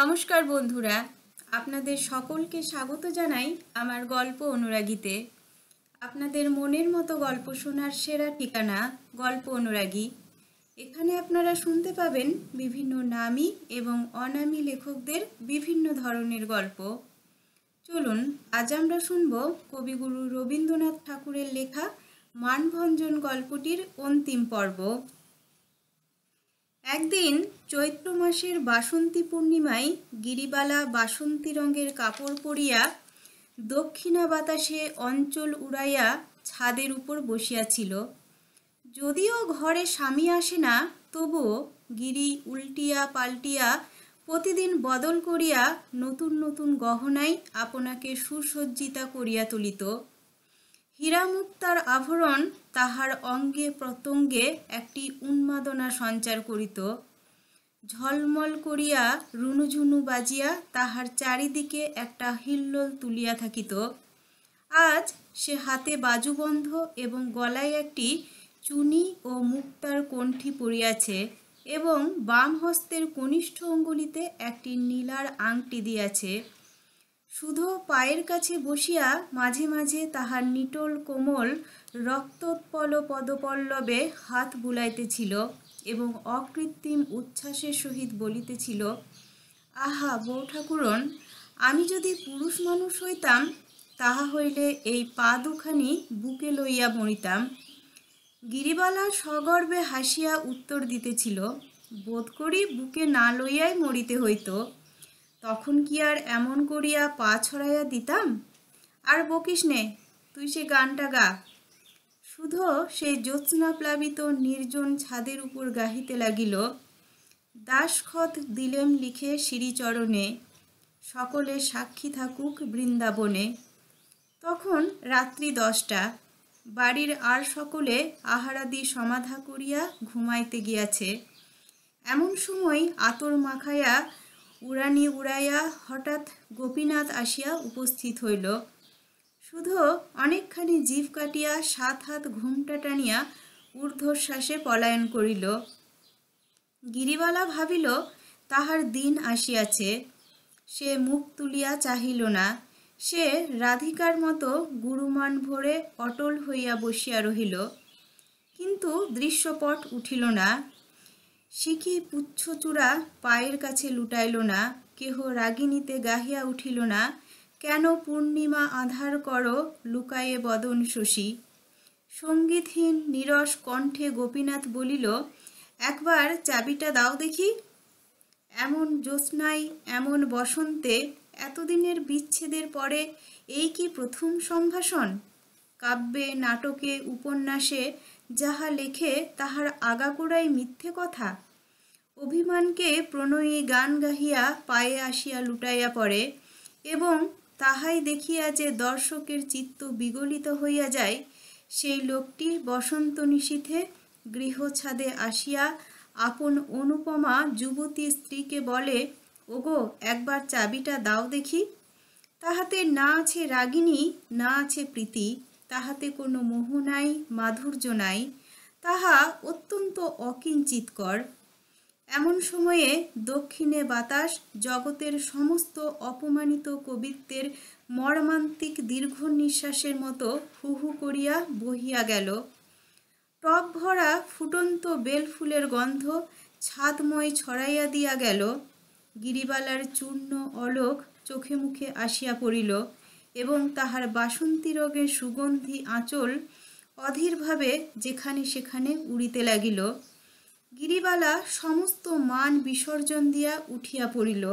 নমস্কার বন্ধুরা, আপনাদের সকলকে স্বাগত জানাই আমার গল্প অনুরাগীতে। আপনাদের মনের মতো গল্প শোনার সেরা ঠিকানা গল্প অনুরাগী। এখানে আপনারা শুনতে পাবেন বিভিন্ন নামী এবং অনামী লেখকদের বিভিন্ন ধরনের গল্প। চলুন আজ আমরা শুনব কবিগুরু রবীন্দ্রনাথ ঠাকুরের লেখা মানভঞ্জন গল্পটির অন্তিম পর্ব। একদিন চৈত্র মাসের বাসন্তী পূর্ণিমায় গিরিবালা বাসন্তী রঙের কাপড় পরিয়া দক্ষিণা বাতাসে অঞ্চল উড়াইয়া ছাদের উপর বসিয়াছিল। যদিও ঘরে স্বামী আসে না, তবুও গিরি উল্টিয়া পাল্টিয়া প্রতিদিন বদল করিয়া নতুন নতুন গহনায় আপনাকে সুসজ্জিতা করিয়া তুলিত। হীরামুক্তার আভরণ তাহার অঙ্গে প্রত্যঙ্গে একটি উন্মাদনা সঞ্চার করিত। ঝলমল করিয়া রুনুঝুনু বাজিয়া তাহার চারিদিকে একটা হিল্লোল তুলিয়া থাকিত। আজ সে হাতে বাজুবন্ধ এবং গলায় একটি চুনি ও মুক্তার কণ্ঠি পরিয়াছে এবং বাম হস্তের কনিষ্ঠ অঙ্গুলিতে একটি নীলার আংটি দিয়াছে। শুধু পায়ের কাছে বসিয়া মাঝে মাঝে তাহার নিটোল কোমল রক্তোৎপল পদপল্লবে হাত বুলাইতেছিল এবং অকৃত্রিম উচ্ছ্বাসের সহিত বলিতেছিল, আহা বউ ঠাকুরন, আমি যদি পুরুষ মানুষ হইতাম, তাহা হইলে এই পা দুখানি বুকে লইয়া মরিতাম। গিরিবালা সগর্বে হাসিয়া উত্তর দিতেছিল, বোধ করি বুকে না লইয়াই মরিতে হইত। তখন কি আর এমন করিয়া পা ছড়াইয়া দিতাম? আর বকিস নে, তুই সে গানটা গা। শুধু সেই জ্যোৎস্নাপ্লাবিত নির্জন ছাদের উপর গাহিতে লাগিল, দাসখত দিলেম লিখে শ্রীচরণে, সকলে সাক্ষী থাকুক বৃন্দাবনে। তখন রাত্রি 10টা, বাড়ির আর সকলে আহারাদি সমাধা করিয়া ঘুমাইতে গিয়াছে। এমন সময় আতর মাখাইয়া উড়ানি উড়াইয়া হঠাৎ গোপীনাথ আসিয়া উপস্থিত হইল। শুধু অনেকখানি জিভ কাটিয়া 7 হাত ঘুমটা টানিয়া ঊর্ধ্বশ্বাসে পলায়ন করিল। গিরিবালা ভাবিল তাহার দিন আসিয়াছে। সে মুখ তুলিয়া চাহিল না। সে রাধিকার মতো গুরুমান ভরে অটল হইয়া বসিয়া রহিল। কিন্তু দৃশ্যপট উঠিল না। শিখি পুচ্ছচূড়া পায়ের কাছে লুটাইল না। কেহ রাগিনীতে গাহিয়া উঠিল না, কেন পূর্ণিমা আধার করো লুকায়ে বদন শশী। সঙ্গীতহীন নীরস কণ্ঠে গোপীনাথ বলিল, একবার চাবিটা দাও দেখি। এমন জ্যোৎস্নায়, এমন বসন্তে, এতদিনের বিচ্ছেদের পরে এই কি প্রথম সম্ভাষণ? কাব্যে, নাটকে, উপন্যাসে যাহা লেখে তাহার আগাগোড়াই মিথ্যে কথা। অভিমানকে প্রণয়ী গান গাহিয়া পায়ে আসিয়া লুটাইয়া পড়ে এবং তাহাই দেখিয়া যে দর্শকের চিত্ত বিগলিত হইয়া যায়, সেই লোকটি বসন্ত নিশীথে গৃহছাদে আসিয়া আপন অনুপমা যুবতী স্ত্রীকে বলে, ওগো একবার চাবিটা দাও দেখি। তাহাতে না আছে রাগিনী, না আছে প্রীতি, তাহাতে কোনো মোহ নাই, মাধুর্য নাই, তাহা অত্যন্ত অকিঞ্চিতকর। এমন সময়ে দক্ষিণে বাতাস জগতের সমস্ত অপমানিত কবিত্বের মর্মান্তিক দীর্ঘ নিঃশ্বাসের মতো হু হু করিয়া বহিয়া গেল। টব ভরা ফুটন্ত বেলফুলের গন্ধ ছাদময় ছড়াইয়া দিয়া গেল। গিরিবালার চূর্ণ অলোক চোখে মুখে আসিয়া পড়িল এবং তাহার বাসন্তী রঙের সুগন্ধি আঁচল অধীরভাবে যেখানে সেখানে উড়িতে লাগিল। গিরিবালা সমস্ত মান বিসর্জন দিয়া উঠিয়া পড়িল।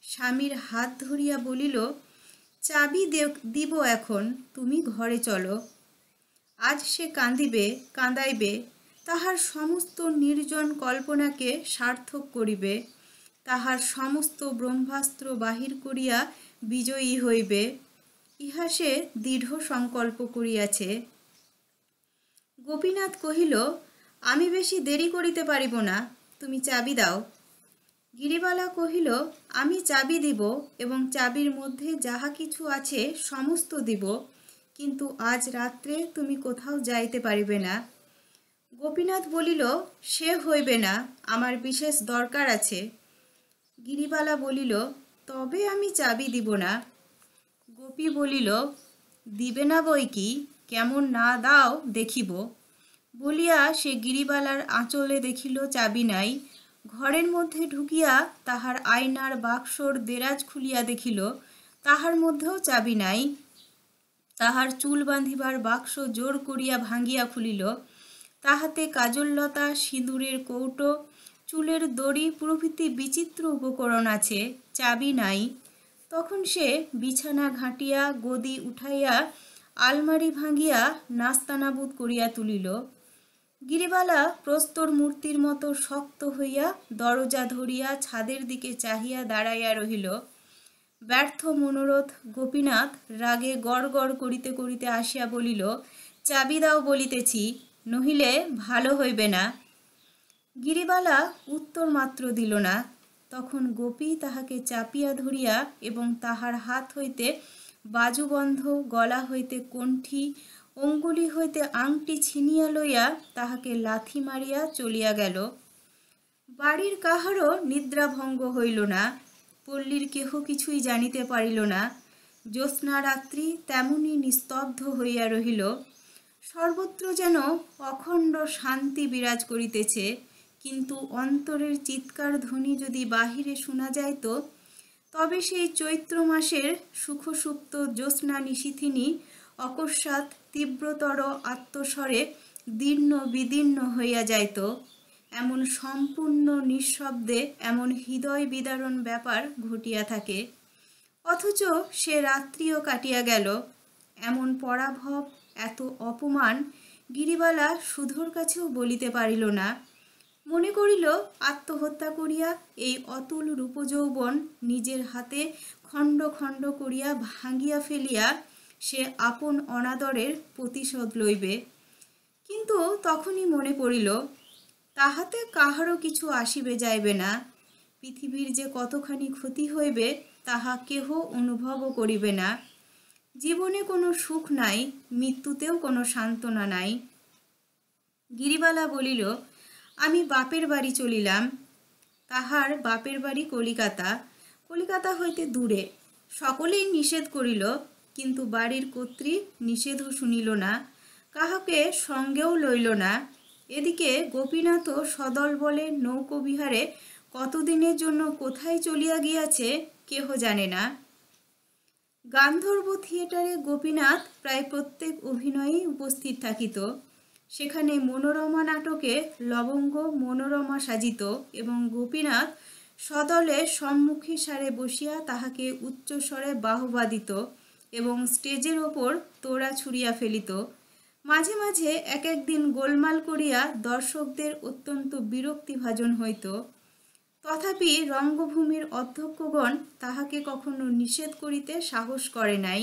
স্বামীর হাত ধরিয়া বলিল, চাবি দিব এখন, তুমি ঘরে চলো। আজ সে কাঁদিবে, কাঁদাইবে, তাহার সমস্ত নির্জন কল্পনাকে সার্থক করিবে, তাহার সমস্ত ব্রহ্মাস্ত্র বাহির করিয়া বিজয়ী হইবে, ইহা সে দৃঢ় সংকল্প করিয়াছে। গোপীনাথ কহিল, আমি বেশি দেরি করিতে পারিব না, তুমি চাবি দাও। গিরিবালা কহিল, আমি চাবি দিব এবং চাবির মধ্যে যাহা কিছু আছে সমস্ত দিব, কিন্তু আজ রাত্রে তুমি কোথাও যাইতে পারিবে না। গোপীনাথ বলিল, সে হইবে না, আমার বিশেষ দরকার আছে। গিরিবালা বলিল, তবে আমি চাবি দিব না। গোপী বলিল, দিবে না বই কি, কেমন না দাও দেখিব। বলিয়া সে গিরিবালার আঁচলে দেখিল চাবি নাই। ঘরের মধ্যে ঢুকিয়া তাহার আয়নার বাক্সর দেরাজ খুলিয়া দেখিল তাহার মধ্যেও চাবি নাই। তাহার চুল বাঁধিবার বাক্স জোর করিয়া ভাঙ্গিয়া খুলিল, তাহাতে কাজললতা, সিঁদুরের কৌটো, চুলের দড়ি প্রভৃতি বিচিত্র উপকরণ আছে, চাবি নাই। তখন সে বিছানা ঘাঁটিয়া গদি উঠাইয়া আলমারি ভাঙিয়া নাস্তানাবুদ করিয়া তুলিল। গিরিবালা প্রস্তর মূর্তির মতো শক্ত হইয়া দরজা ধরিয়া ছাদের দিকে চাহিয়া দাঁড়াইয়া রহিল। ব্যর্থ মনোরথ গোপীনাথ রাগে গড় গড় করিতে করিতে আসিয়া বলিল, চাবি দাও বলিতেছি, নহিলে ভালো হইবে না। গিরিবালা উত্তর মাত্র দিল না। তখন গোপী তাহাকে চাপিয়া ধরিয়া এবং তাহার হাত হইতে বাজুবন্ধ, গলা হইতে কণ্ঠি, অঙ্গুলি হইতে আংটি ছিনিয়া লইয়া তাহাকে লাথি মারিয়া চলিয়া গেল। বাড়ির কাহারও নিদ্রাভঙ্গ হইল না। পল্লীর কেহ কিছুই জানিতে পারিল না। জ্যোৎস্না রাত্রি তেমনি নিস্তব্ধ হইয়া রহিল। সর্বত্র যেন অখণ্ড শান্তি বিরাজ করিতেছে, কিন্তু অন্তরের চিৎকার ধ্বনি যদি বাহিরে শোনা যাইত, তবে সেই চৈত্র মাসের সুখসুপ্ত জ্যোৎস্না নিশীথিনী অকস্মাৎ তীব্রতর আত্মস্বরে দীর্ণ বিদীর্ণ হইয়া যাইত। এমন সম্পূর্ণ নিঃশব্দে এমন হৃদয় বিদারণ ব্যাপার ঘটিয়া থাকে। অথচ সে রাত্রিও কাটিয়া গেল। এমন পরাভব, এত অপমান গিরিবালা সুধোর কাছেও বলিতে পারিল না। মনে করিল আত্মহত্যা করিয়া এই অতুল রূপযৌবন নিজের হাতে খণ্ড খণ্ড করিয়া ভাঙিয়া ফেলিয়া সে আপন অনাদরের প্রতিশোধ লইবে। কিন্তু তখনই মনে পড়িল, তাহাতে কাহারও কিছু আসিবে যাইবে না। পৃথিবীর যে কতখানি ক্ষতি হইবে তাহা কেহ অনুভবও করিবে না। জীবনে কোনো সুখ নাই, মৃত্যুতেও কোনো সান্ত্বনা নাই। গিরিবালা বলিল, আমি বাপের বাড়ি চলিলাম। তাহার বাপের বাড়ি কলিকাতা। কলিকাতা হইতে দূরে। সকলেই নিষেধ করিল, কিন্তু বাড়ির কর্ত্রী নিষেধও শুনিল না, কাহাকে সঙ্গেও লইল না। এদিকে গোপীনাথও সদল বলে নৌকোবিহারে কতদিনের জন্য কোথায় চলিয়া গিয়াছে কেহ জানে না। গান্ধর্ব থিয়েটারে গোপীনাথ প্রায় প্রত্যেক অভিনয়েই উপস্থিত থাকিত। সেখানে মনোরমা নাটকে লবঙ্গ মনোরমা সাজিত এবং গোপীনাথ সদলে সম্মুখী সারে বসিয়া তাহাকে উচ্চস্বরে বাহবা দিত এবং স্টেজের ওপর তোড়া ছুঁড়িয়া ফেলিত। মাঝে মাঝে এক একদিন গোলমাল করিয়া দর্শকদের অত্যন্ত বিরক্তিভাজন হইত। তথাপি রঙ্গভূমির অধ্যক্ষগণ তাহাকে কখনো নিষেধ করিতে সাহস করে নাই।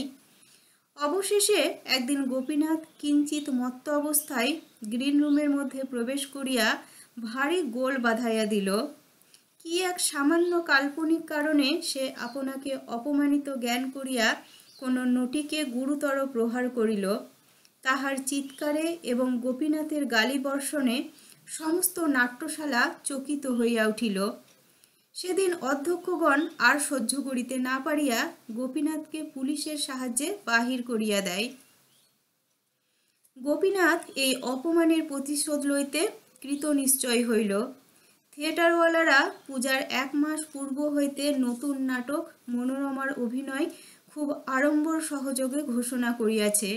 অবশেষে একদিন গোপীনাথ কিঞ্চিত মত্ত অবস্থায় গ্রিন রুমের মধ্যে প্রবেশ করিয়া ভারী গোল বাঁধাইয়া দিল। কি এক সামান্য কাল্পনিক কারণে সে আপনাকে অপমানিত জ্ঞান করিয়া কোনো নটিকে গুরুতর প্রহার করিল। তাহার চিৎকারে এবং গোপীনাথের গালিবর্ষণে সমস্ত নাট্যশালা চকিত হইয়া উঠিল। সেদিন অধ্যক্ষগণ আর সহ্য করিতে না পারিয়া গোপীনাথকে পুলিশের সাহায্যে বাহির করিয়া দেয়। গোপীনাথ এই অপমানের প্রতিশোধ লইতে কৃতনিশ্চয় হইল। থিয়েটারওয়ালারা পূজার 1 মাস পূর্ব হইতে নতুন নাটক মনোরমার অভিনয় খুব আড়ম্বর সহযোগে ঘোষণা করিয়াছে।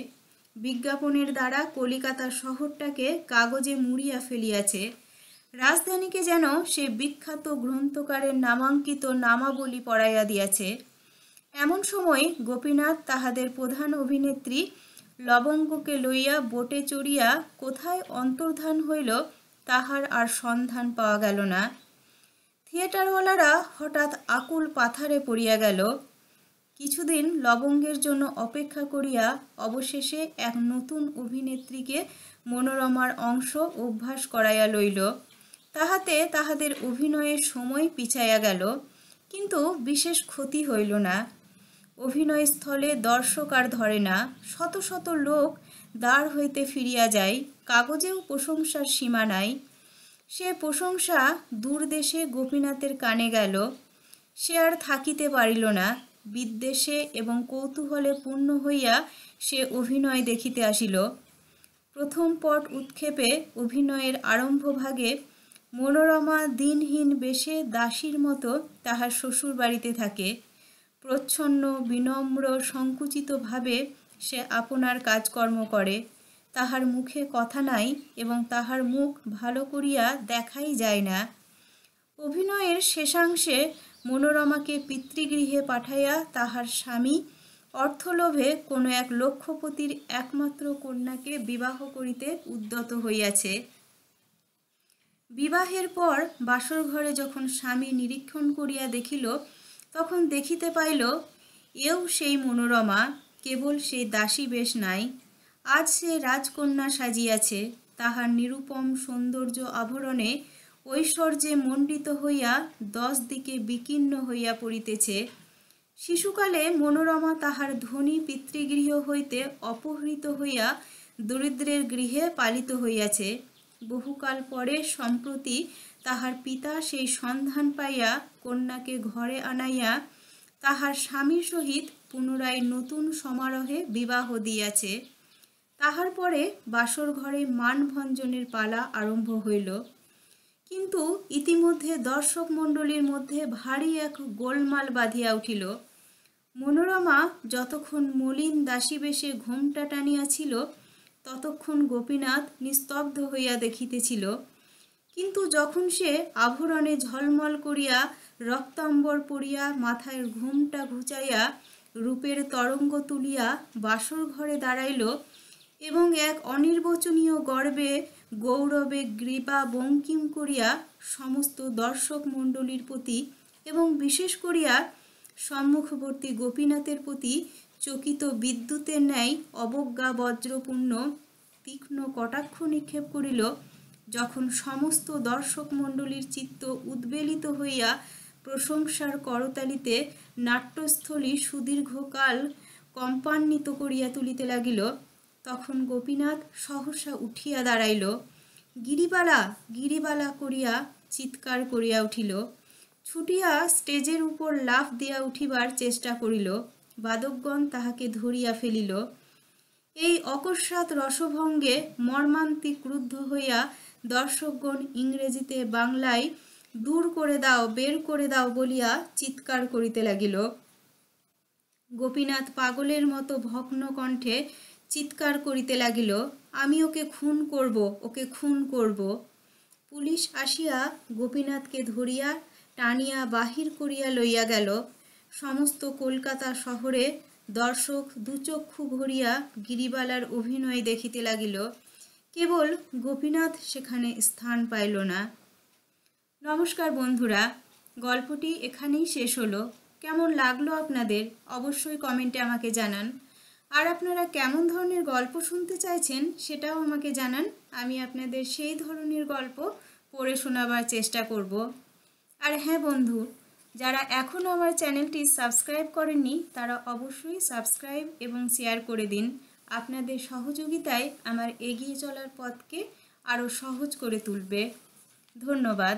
বিজ্ঞাপনের দ্বারা কলিকাতা শহরটাকে কাগজে মুড়িয়া ফেলিয়াছে। রাজধানীকে যেন সে বিখ্যাত গ্রন্থকারের নামাঙ্কিত নামাবলী পড়াইয়া দিয়াছে। এমন সময় গোপীনাথ তাহাদের প্রধান অভিনেত্রী লবঙ্গকে লইয়া বোটে চড়িয়া কোথায় অন্তর্ধান হইল তাহার আর সন্ধান পাওয়া গেল না। থিয়েটারওয়ালারা হঠাৎ আকুল পাথারে পড়িয়া গেল। কিছুদিন লবঙ্গের জন্য অপেক্ষা করিয়া অবশেষে এক নতুন অভিনেত্রীকে মনোরমার অংশ অভ্যাস করাইয়া লইল। তাহাতে তাহাদের অভিনয়ের সময় পিছাইয়া গেল, কিন্তু বিশেষ ক্ষতি হইল না। অভিনয়স্থলে দর্শক আর ধরে না। শত শত লোক দ্বার হইতে ফিরিয়া যায়। কাগজেও প্রশংসার সীমা নাই। সে প্রশংসা দূর দেশে গোপীনাথের কানে গেল। সে আর থাকিতে পারিল না। বিদ্বেষে এবং কৌতূহলে পূর্ণ হইয়া সে অভিনয় দেখিতে আসিল। প্রথম পট উৎক্ষেপে অভিনয়ের আরম্ভভাগে মনোরমা দিনহীন বেশে দাসীর মতো তাহার শ্বশুর বাড়িতে থাকে। প্রচ্ছন্ন বিনম্র সংকুচিত ভাবে সে আপনার কাজকর্ম করে। তাহার মুখে কথা নাই এবং তাহার মুখ ভালো করিয়া দেখাই যায় না। অভিনয়ের শেষাংশে মনোরমাকে পিতৃগৃহে পাঠাইয়া তাহার স্বামী অর্থলোভে কোনো এক লক্ষপতির একমাত্র কন্যাকে বিবাহ করিতে উদ্যত হইয়াছে। বিবাহের পর বাসর ঘরে যখন স্বামী নিরীক্ষণ করিয়া দেখিল, তখন দেখিতে পাইল এও সেই মনোরমা, কেবল সেই দাসী বেশ নাই। আজ সে রাজকন্যা সাজিয়াছে। তাহার নিরুপম সৌন্দর্য আভরণে ঐশ্বর্যে মণ্ডিত হইয়া 10 দিকে বিকীর্ণ হইয়া পড়িতেছে। শিশুকালে মনোরমা তাহার ধনী পিতৃগৃহ হইতে অপহৃত হইয়া দরিদ্রের গৃহে পালিত হইয়াছে। বহুকাল পরে সম্প্রতি তাহার পিতা সেই সন্ধান পাইয়া কন্যাকে ঘরে আনাইয়া তাহার স্বামীর সহিত পুনরায় নতুন সমারোহে বিবাহ দিয়াছে। তাহার পরে বাসর ঘরে মানভঞ্জনের পালা আরম্ভ হইল। কিন্তু ইতিমধ্যে দর্শক মণ্ডলীর মধ্যে ভারী এক গোলমাল বাঁধিয়া উঠিল। মনোরমা যতক্ষণ মলিন দাসীবেশে ঘোমটা টানিয়াছিল, ততক্ষণ গোপীনাথ নিস্তব্ধ হইয়া দেখিতেছিল। কিন্তু যখন সে আভরণে ঝলমল করিয়া রক্তাম্বর পরিয়া মাথায় ঘোমটা ঘুচাইয়া রূপের তরঙ্গ তুলিয়া বাসর ঘরে দাঁড়াইল এবং এক অনির্বচনীয় গর্বে গৌরবে গ্রীবা বঙ্কিম করিয়া সমস্ত দর্শক মণ্ডলীর প্রতি এবং বিশেষ করিয়া সম্মুখবর্তী গোপীনাথের প্রতি চকিত বিদ্যুতের ন্যায় অবজ্ঞা বজ্রপূর্ণ তীক্ষ্ণ কটাক্ষ নিক্ষেপ করিল, যখন সমস্ত দর্শক মণ্ডলীর চিত্ত উদ্বেলিত হইয়া প্রশংসার করতালিতে নাট্যস্থলী সুদীর্ঘকাল কম্পান্বিত করিয়া তুলিতে লাগিল, তখন গোপীনাথ সহসা উঠিয়া দাঁড়াইল। গিরিবালা, গিরিবালা করিয়া চিৎকার করিয়া উঠিল। ছুটিয়া স্টেজের উপর লাফ দিয়া উঠিবার চেষ্টা করিল। বাদকগণ তাহাকে ধরিয়া ফেলিল। এই অকস্মাৎ রসভঙ্গে মর্মান্তিক ক্রুদ্ধ হইয়া দর্শকগণ ইংরেজিতে বাংলায় দূর করে দাও, বের করে দাও বলিয়া চিৎকার করিতে লাগিল। গোপীনাথ পাগলের মতো ভগ্ন কণ্ঠে চিৎকার করিতে লাগিল, আমি ওকে খুন করব, ওকে খুন করব। পুলিশ আসিয়া গোপীনাথকে ধরিয়া টানিয়া বাহির করিয়া লইয়া গেল। সমস্ত কলকাতা শহরে দর্শক দুচক্ষু ভরিয়া গিরিবালার অভিনয় দেখিতে লাগিল। কেবল গোপীনাথ সেখানে স্থান পাইল না। নমস্কার বন্ধুরা, গল্পটি এখানেই শেষ হলো। কেমন লাগলো আপনাদের অবশ্যই কমেন্টে আমাকে জানান। আর আপনারা কেমন ধরনের গল্প শুনতে চাইছেন সেটাও আমাকে জানান। আমি আপনাদের সেই ধরনের গল্প পড়ে শোনাবার চেষ্টা করব। আর হ্যাঁ বন্ধু, যারা এখনও আমার চ্যানেলটি সাবস্ক্রাইব করেননি তারা অবশ্যই সাবস্ক্রাইব এবং শেয়ার করে দিন। আপনাদের সহযোগিতায় আমার এগিয়ে চলার পথকে আরও সহজ করে তুলবে। ধন্যবাদ।